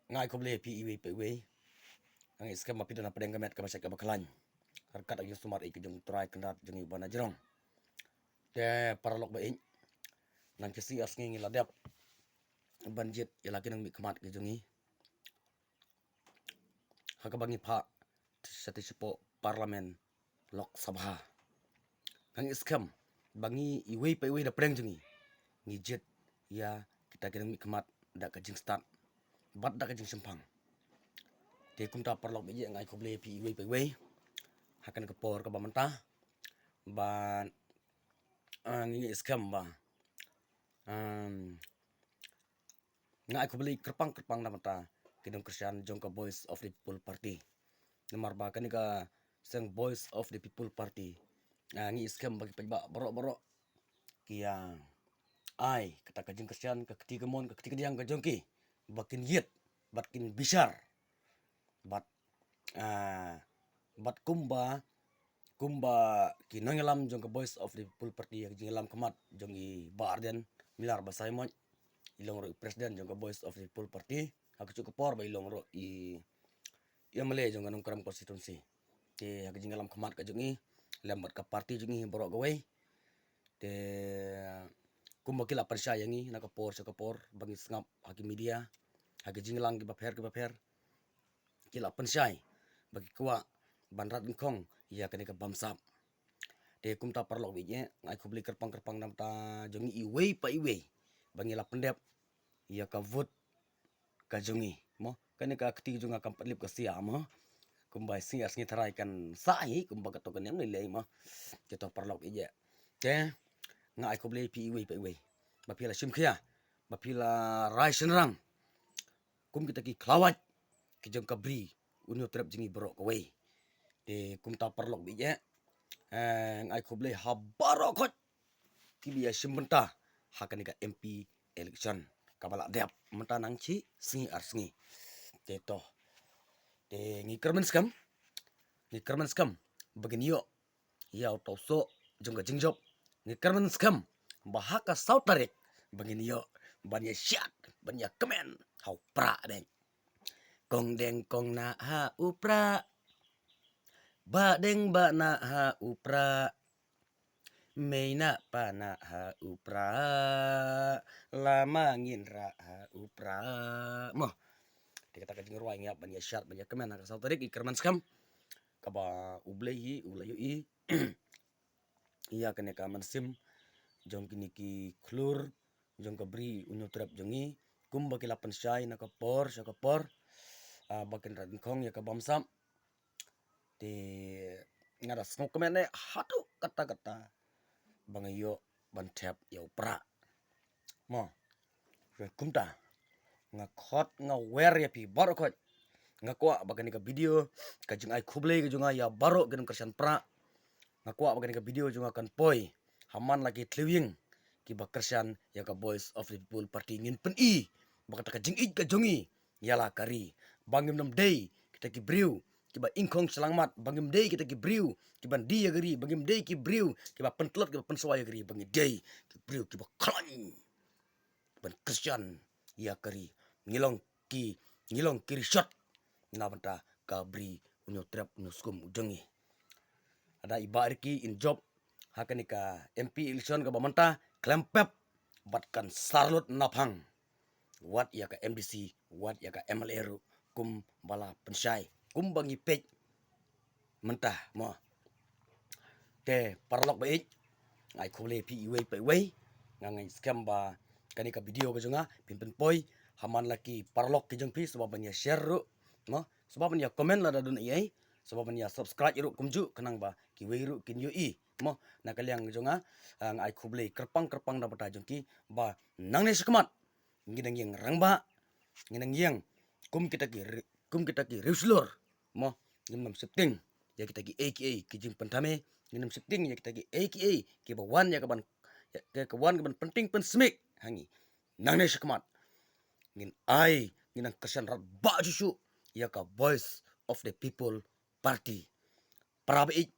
ngai ko ble pi iwe pe we ang iskam mapi na pedeng gamet ka masyak ka bakalan karkat ang sumar ik jung try kendat jung ibana jerong te paralok ba in nang kesi as ngi ladap banjit ilaki nang mikmat ke jungi hakabangi pha sati sipo parlemen lok sabha ang iskam bangi iwe pe we da pedeng jungi ngijet ya kita kena mikmat dak ka jing start bat dak ka jing sempang te kumta parlok beje ngai ko ble pi iwe pe we hakan ke por ka bamanta ban ngi iskam ba ngai ko ble kerpang na mata kidong Christian jongka Voice of the People Party nomor ba kan ka sang Voice of the People Party ngi iskam bagi pajba borok kia ai kata ka jing Christian ka ketiga mon ka ketiga diang ka jongki bakin yet bakin bisar bat bat kumba kinongelam jong ka Voice of the People Party yang jingelam kemat jongi barden milar ba Simon ilong ro presiden jong ka Voice of the People Party aku cukup por ba ilong ro i male jong kanong kram konstitusi te aku jingelam kemat ka jongi lambat ka parti jongi borok gawe te kumba kila persya yangi nakapor bangi sengap haki media haki jingelang ki baper kila pensyai bagi kuwa banrat kong ia kena ke bamsap te kumta parlok bije ngai ku beli kerpang nam ta jongi iwe pa iwe bangi la pendep ia ka vote ka jongi mo kena ka keti jonga kam patlip ka sia mo kumbai sia ngi tarai kan sai kumba ka token yang le mo kita parlok bije te ngai ku beli pi iwe pa iwe bapila simkhia bapila rai senrang kum kita ki klawat ki jong kabri unyo trap jingi borok kowe te kumta parlok bije ngai ko ble habaro khot ki biya simbenta hakan ka MP election kabala dep menta nang chi singi arsingi te to te ngi kermen skam bagin yo ya auto so jong ka jingjop ngi kermen skam bahaka sautarek bagin yo banya syat banya kemen hau pra deng kong deng kong na ha upra ba deng ba na ha upra mei na pa na ha upra lama ngin ra ha upra mo dikata ka jingro ngap banya syat banya kemen ka sautarek ikerman skam kaba ubleyi ulayu iya kene ka mansim jong kini ki klur jong ka bri unyo trap jongi kumba kilapan syai na kapor bakin radin kong ya ka bamsam te ngada snok kemen hatu kata bangayo bantep ya upra mo kumta ngakot ngawer ya pi barokot ngakwa bagan ka video ka jung ai kuble ka junga ya baro gan kersan pra ngakwa bagan ka video junga kan poi haman lagi tliwing ki bakersan ya ka Voice of the People Party ngin pen i bakata ka jing ik ka jongi yala kari bangim nam day kita ki briu ki ba ingkong selangmat bangim day kita ki briu ki ban dia gari bangim day ki briu ki ba pentlot ki ba pensawaya gari bangi day ki briu ki ba klan ban Christian ya kari ngilong kiri shot na banta ka bri unyo trap unyo skum udengi ada ibariki in job hakani ka MP election ka bamanta klempep batkan sarlut naphang wat ya ka MDC wat ya ka MLA ru kum bala pensyai kum bangi pej mentah mo te parlok baik ngai khole pi iwe pe we ngai scam ba kani ka video ka junga pimpen poi haman laki parlok ki jong pi sebab banya share ru mo sebab banya komen la dadun ai sebab banya subscribe ru kumju kenang ba ki we ru kin yu i mo nakaliang junga ngai khole kerpang da bata jongki ba nangne sekmat nginang yang rangba nginang yang kum kita ki ruslor mo ngim septing ya kita ki AKA ki jing pentame ngim septing ya kita ki AKA ki bawan ya kaban ya kawan kaban penting pen smik hangi nangne sekmat ngin ai nginang kesan rat ba jusu ya ka Voice of the People Party prabi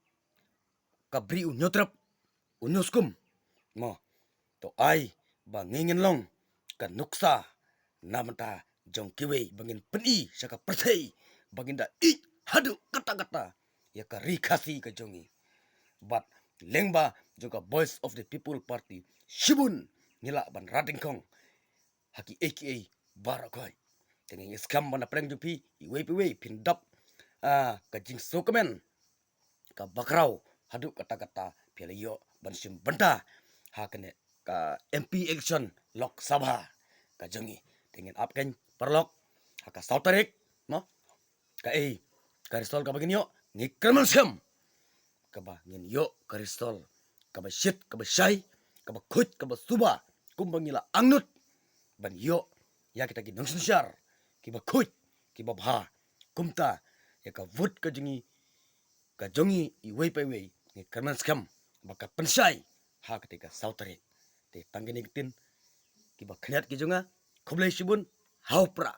kabri unyotrap unyoskum mo to ai ba ngingin long ka nuksa namanta jong kiwe bangin peni saka perthei baginda ik hadu kata-kata ya ka rikasi ka jongi but lengba juga Voice of the People Party shibun nila ban radingkong haki aka barakoi tengeng skam bana preng jupi iwe pindap ka jing sokemen ka bakrau hadu kata-kata pialayo ban sim benda hakane ka MP election Lok Sabha ka jongi dengan apken perlok haka sautarik no ka karistol ka bagin yo ni kriminal scam ka ba ngin yo karistol ka ba shit ka ba shai ka ba khut ka ba suba kumbangila angnut ban yo ya kita ki nungsun syar ki ba khut ki ba bha kumta ya ka vut ka jongi i wei pe wei ni kriminal scam baka pensai ha ketika sautarik te tanggini tin ki ba khniat ki jonga khoblai sibun haupra